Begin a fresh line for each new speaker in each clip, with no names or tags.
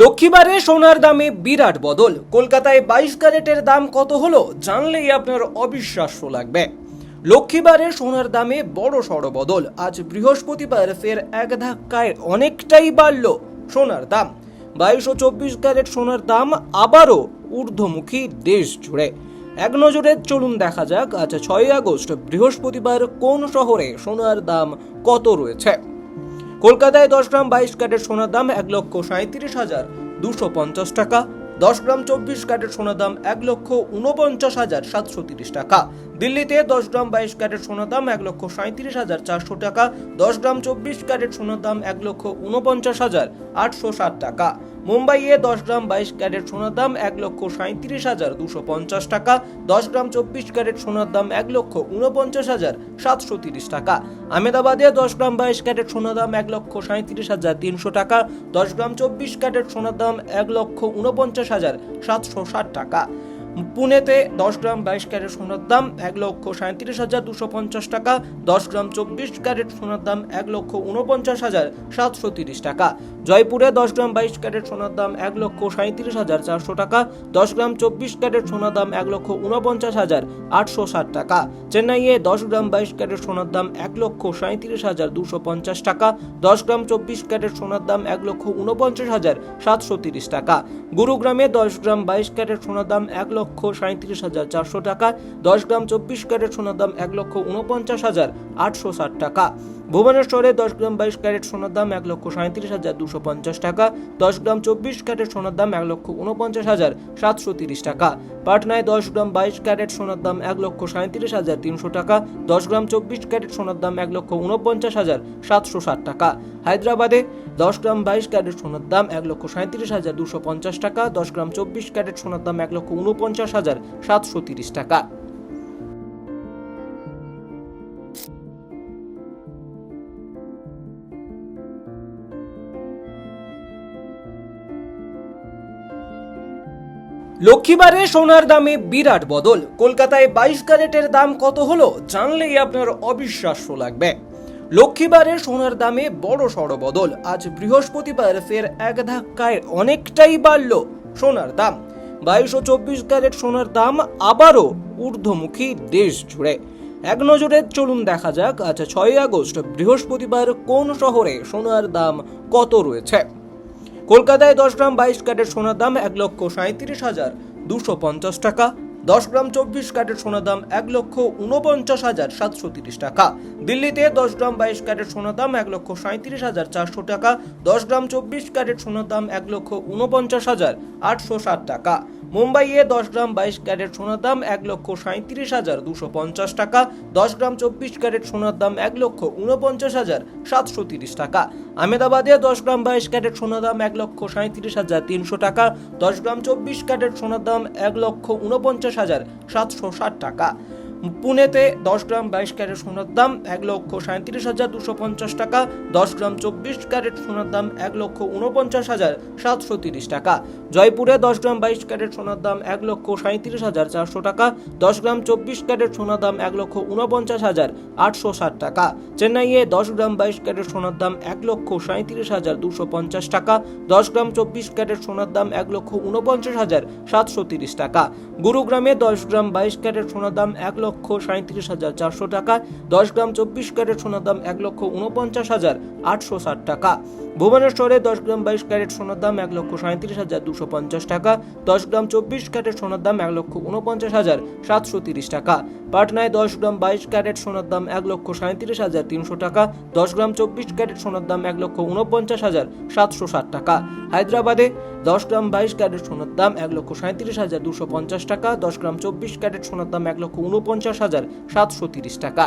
লক্ষ্মীবারে সোনার দামে বিরাট বদল। কলকাতায় 22 ক্যারেটের দাম কত হলো জানলেই আপনার অবিশ্বাস্য লাগবে। লক্ষ্মীবারে সোনার দামে বড় সড় বদল। আজ বৃহস্পতিবার ফের এক ধাক্কায় অনেকটাই বাড়ল সোনার দাম। 22 ও 24 ক্যারেট সোনার দাম আবারও ঊর্ধ্বমুখী দেশ জুড়ে। এক নজরে চলুন দেখা যাক আজ 6 আগস্ট বৃহস্পতিবার কোন শহরে সোনার দাম কত রয়েছে। কলকাতায় 10 গ্রাম 22 ক্যারেট সোনার দাম 1,37,250 টাকা। 10 গ্রাম 24 ক্যারেট সোনার দাম 1,49,730 টাকা। দিল্লিতে 10 গ্রাম 22 ক্যারেট সোনার দাম 1,37,400 টাকা। 10 গ্রাম 24 ক্যারেট সোনার দাম 1,49,860 টাকা। মুম্বাইয়ে 10 গ্রাম 22 ক্যারেট সোনার দাম 1,37,250 টাকা। 10 গ্রাম 24 ক্যারেট সোনার দাম 1,49,730 টাকা। আহমেদাবাদে 10 গ্রাম 22 ক্যারেট সোনার দাম 1,37,300 টাকা। 10 গ্রাম 24 ক্যারেট সোনার দাম 1,49,760 টাকা। পুনেতে 10 গ্রাম 22 ক্যারেট সোনার দাম 1,37,250 টাকা। 10 গ্রাম 24 ক্যারেট সোনার দাম 1,49,730 টাকা। জয়পুরে 10 গ্রাম 22 ক্যারেট সোনার দাম 1,37,400 টাকা। 10 গ্রাম 24 ক্যারেট সোনার দাম 1,49,860 টাকা। চেন্নাইয়ে 10 গ্রাম 22 ক্যারেট সোনার দাম 1,37,250 টাকা। 10 গ্রাম 24 ক্যারেট সোনার দাম 1,49,730 টাকা। গুরুগ্রামে 10 গ্রাম 22 ক্যারেট সোনার দাম 1,37,400 টাকা। 10 গ্রাম 24 ক্যারেট সোনার দাম 1,49,860 টাকা। ভুবনেশ্বরে 10 গ্রাম 22 ক্যারেট সোনার দাম 1,37,250 টাকা। 10 গ্রাম 24 ক্যারেট সোনার দাম 1,49,730 টাকা। পাটনায় 10 গ্রাম 22 ক্যারেট সোনার দাম 1,37,300 টাকা। 10 গ্রাম 24 ক্যারেট সোনার দাম 1,49,760 টাকা। হায়দ্রাবাদে 10 গ্রাম 22 ক্যারেট সোনার দাম 1,37,250 টাকা। 10 গ্রাম 24 ক্যারেট সোনার দাম 1,49,730 টাকা। লক্ষ্মীবারে সোনার দামে বিরাট বদল। কলকাতায় 22 ক্যারেটের দাম কত হলো জানলেই আপনার অবিশ্বাস্য লাগবে। লক্ষ্মীবারে সোনার দামে বড় সড় বদল। আজ বৃহস্পতিবার ফের এক ধাক্কায় অনেকটাই বাড়ল সোনার দাম। 22 ও 24 ক্যারেট সোনার দাম আবারও ঊর্ধ্বমুখী দেশ জুড়ে। এক নজরে চলুন দেখা যাক আজ 6 আগস্ট বৃহস্পতিবার কোন শহরে সোনার দাম কত রয়েছে। কলকাতায় 10 গ্রাম 22 ক্যারেট সোনার দাম 1,37,250 টাকা। 10 গ্রাম 24 ক্যারেট সোনার দাম 1,49,730 টাকা। দিল্লিতে 10 গ্রাম 22 ক্যারেট সোনার দাম 1,37,400 টাকা। 10 গ্রাম 24 ক্যারেট সোনার দাম 1,49,860 টাকা। মুম্বাইয়ে 10 গ্রাম 22 ক্যারেট সোনার দাম 1,37,250 টাকা। 10 গ্রাম 24 ক্যারেট সোনার দাম 1,49,730 টাকা। আহমেদাবাদে 10 গ্রাম 22 ক্যারেট সোনার দাম 1,37,300 টাকা। 10 গ্রাম 24 ক্যারেট সোনার দাম 1,49,760 টাকা। পুনেতে 10 গ্রাম 22 ক্যারেট সোনার দাম 1,37,250 টাকা। 10 গ্রাম 24 ক্যারেট সোনার দাম 1,49,730 টাকা। জয়পুরে 10 গ্রাম 22 ক্যারেট সোনার দাম 1,37,400 টাকা। 10 গ্রাম 24 ক্যারেট সোনার দাম 1,49,860 টাকা। চেন্নাইয়ে 10 গ্রাম 22 ক্যারেট সোনার দাম 1,37,250 টাকা। 10 গ্রাম 24 ক্যারেট সোনার দাম 1,49,730 টাকা। গুরুগ্রামে 10 গ্রাম 22 ক্যারেট সোনার দাম 1,37,400 টাকা। 10 গ্রাম 24 ক্যারেট সোনার দাম 1,49,860 টাকা। ভুবনেশ্বরে 10 গ্রাম 22 ক্যারেট সোনার দাম 1,37,250 টাকা। 10 গ্রাম 24 ক্যারেট সোনার দাম 1,49,730 টাকা। পাটনায় 10 গ্রাম 22 ক্যারেট সোনার দাম 1,37,300 টাকা। 10 গ্রাম 24 ক্যারেট সোনার দাম 1,49,760 টাকা। হায়দ্রাবাদে 10 গ্রাম 22 ক্যারেট সোনার দাম 1,37,250 টাকা। 10 গ্রাম 24 ক্যারেট সোনার দাম 1,49,730 টাকা।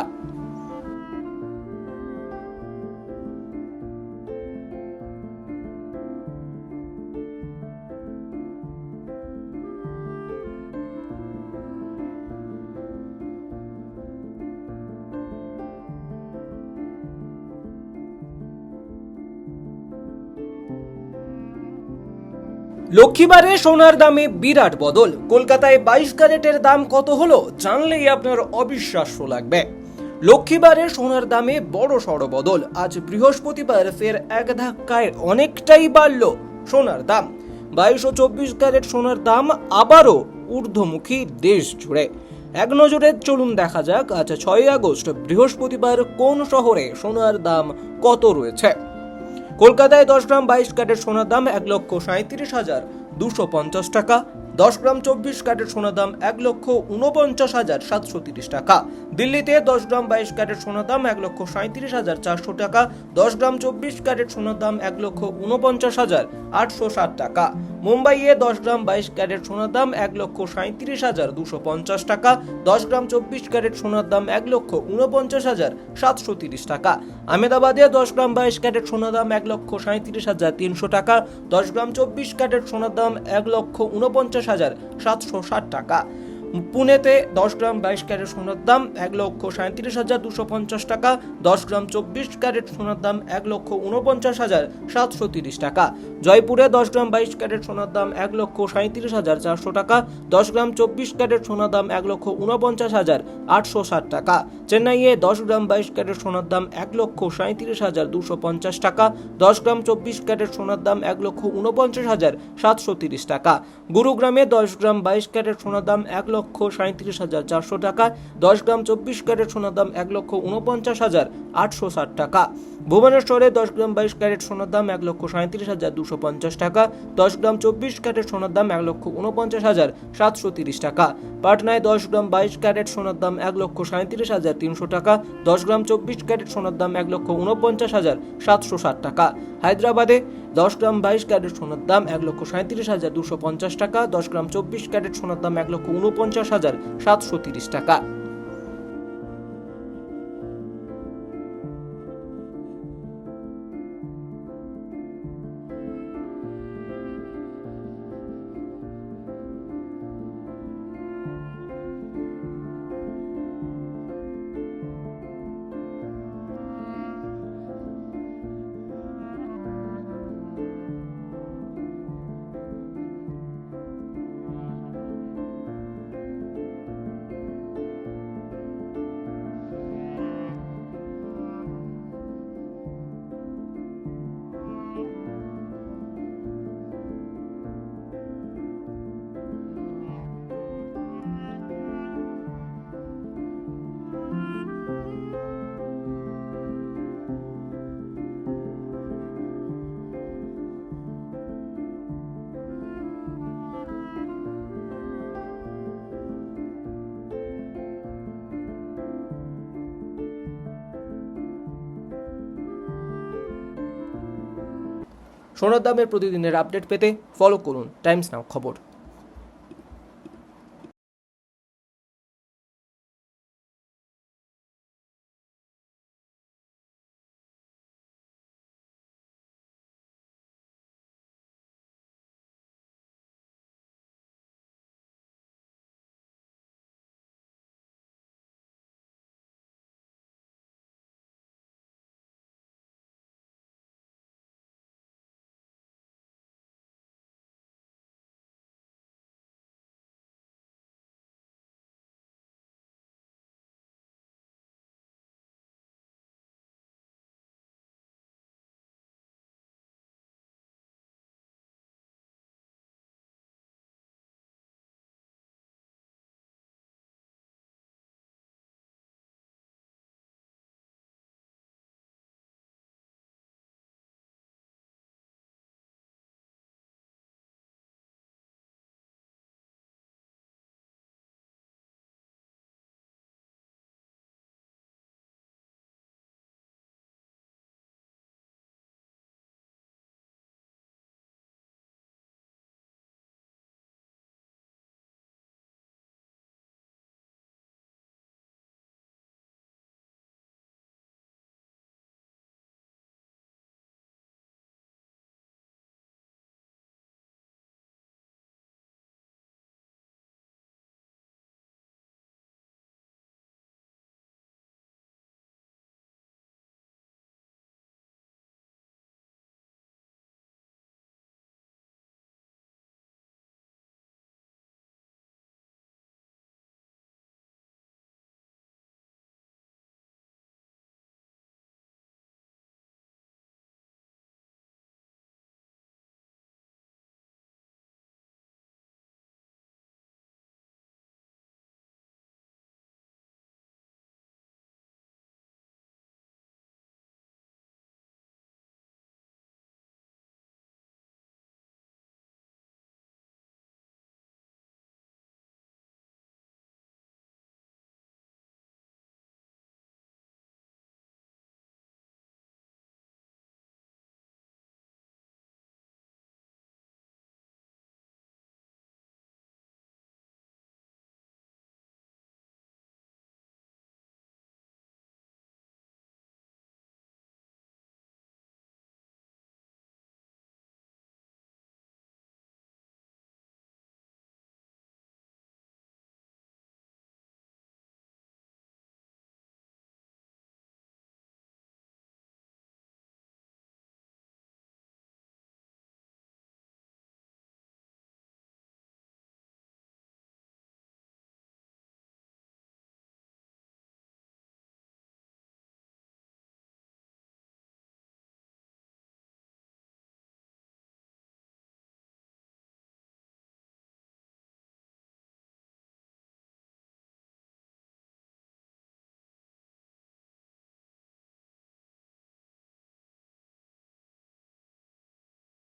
লক্ষ্মীবারে সোনার দামে বিরাট বদল। কলকাতায় 22 ক্যারেটের দাম কত হলো জানলেই আপনার অবিশ্বাস্য লাগবে। লক্ষ্মীবারে সোনার দামে বড় সড় বদল। আজ বৃহস্পতিবার ফের এক ধাক্কায় অনেকটাই বাড়ল সোনার দাম। 22 ও 24 ক্যারেট সোনার দাম আবারও ঊর্ধ্বমুখী দেশ জুড়ে। এক নজরে চলুন দেখা যাক আজ 6 আগস্ট বৃহস্পতিবার কোন শহরে সোনার দাম কত রয়েছে। কলকাতায় 10 গ্রাম 22 ক্যারেট সোনার দাম 1,37,250 টাকা। 10 গ্রাম 24 ক্যারেট সোনার দাম 1,49,730 টাকা। দিল্লিতে 10 গ্রাম 22 ক্যারেট সোনার দাম 1,37,400 টাকা। 10 গ্রাম 24 ক্যারেট সোনার দাম 1,49,860 টাকা। মুম্বাইয়ে 10 গ্রাম 22 ক্যারেট সোনার দাম 1,37,250 টাকা। 10 গ্রাম 24 ক্যারেট সোনার দাম 1,49,730 টাকা। আহমেদাবাদে 10 গ্রাম 22 ক্যারেট সোনার দাম 1,37,300 টাকা। 10 গ্রাম 24 ক্যারেট সোনার দাম 1,49,760 টাকা। পুনেতে 10 গ্রাম 22 ক্যারেট সোনার দাম 1,37,250 টাকা। 10 গ্রাম 24 ক্যারেট সোনার দাম 1,49,730 টাকা। জয়পুরে 10 গ্রাম 22 ক্যারেট সোনার দাম 1,37,400 টাকা। 10 গ্রাম 24 ক্যারেট সোনার দাম 1,49,860 টাকা। চেন্নাইয়ে 10 গ্রাম 22 ক্যারেট সোনার দাম 1,37,250 টাকা। 10 গ্রাম 24 ক্যারেট সোনার দাম 1,49,730 টাকা। গুরুগ্রামে 10 গ্রাম 22 ক্যারেট সোনার দাম 1,37,400 টাকা। 10 গ্রাম 24 ক্যারেট সোনার দাম 1,49,860 টাকা। ভুবনেশ্বরে 10 গ্রাম 22 ক্যারেট সোনার দাম 1,37,250 টাকা। 10 গ্রাম 24 ক্যারেট সোনার দাম 1,49,730 টাকা। পাটনায় 10 গ্রাম 22 ক্যারেট সোনার দাম 1,37,300 টাকা। 10 গ্রাম 24 ক্যারেট সোনার দাম 1,49,760 টাকা। হায়দ্রাবাদে 10 গ্রাম 22 ক্যারেট সোনার দাম 1,37,250 টাকা। 10 গ্রাম 24 ক্যারেট সোনার দাম 1,49,730 টাকা। সোনার দামের প্রতিদিনের আপডেট পেতে ফলো করুন টাইমস নাও খবর।